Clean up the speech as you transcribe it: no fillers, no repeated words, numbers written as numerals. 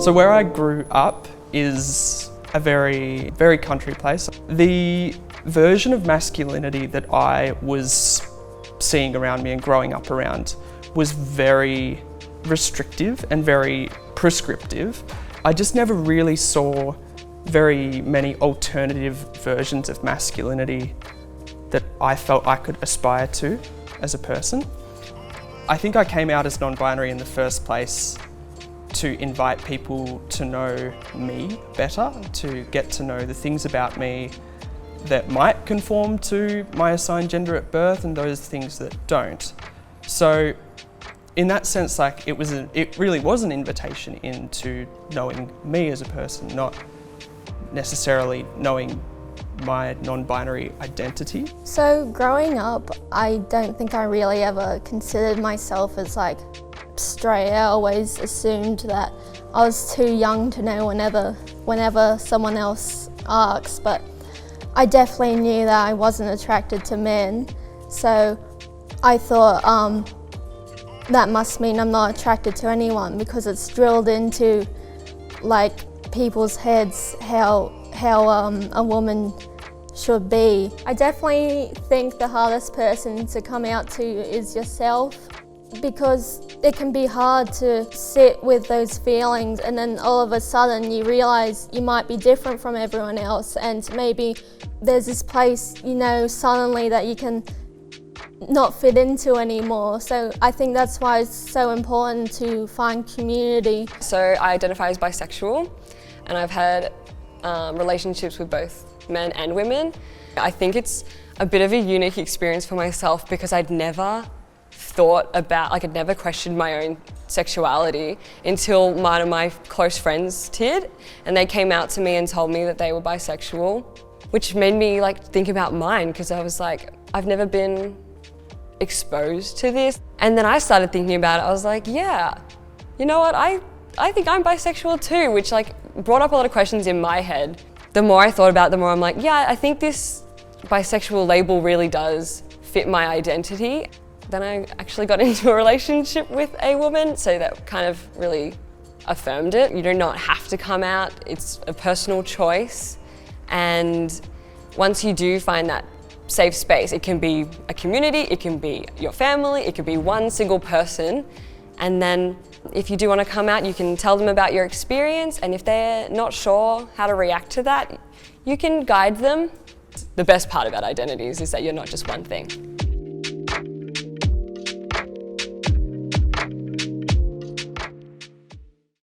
So where I grew up is a very, very country place. The version of masculinity that I was seeing around me and growing up around was very restrictive and very prescriptive. I just never really saw very many alternative versions of masculinity that I felt I could aspire to as a person. I think I came out as non-binary in the first place to invite people to know me better, to get to know the things about me that might conform to my assigned gender at birth and those things that don't. So in that sense, like it really was an invitation into knowing me as a person, not necessarily knowing my non-binary identity. So growing up, I don't think I really ever considered myself as like straight. I always assumed that I was too young to know whenever someone else asks, but I definitely knew that I wasn't attracted to men. So I thought that must mean I'm not attracted to anyone, because it's drilled into like people's heads how a woman should be. I definitely think the hardest person to come out to is yourself, because it can be hard to sit with those feelings and then all of a sudden you realise you might be different from everyone else, and maybe there's this place, you know, suddenly that you can not fit into anymore. So I think that's why it's so important to find community. So I identify as bisexual, and I've had relationships with both men and women. I think it's a bit of a unique experience for myself because I'd never thought about, I'd never questioned my own sexuality until one of my close friends did, and they came out to me and told me that they were bisexual, which made me think about mine, because I was like, I've never been exposed to this. And then I started thinking about it. I was like, yeah, you know what, I think I'm bisexual too, which brought up a lot of questions in my head. The more I thought about it, the more I'm like, yeah, I think this bisexual label really does fit my identity. Then I actually got into a relationship with a woman, so that kind of really affirmed it. You do not have to come out, it's a personal choice. And once you do find that safe space, it can be a community, it can be your family, it could be one single person. And then if you do want to come out, you can tell them about your experience, and if they're not sure how to react to that, you can guide them. The best part about identities is that you're not just one thing.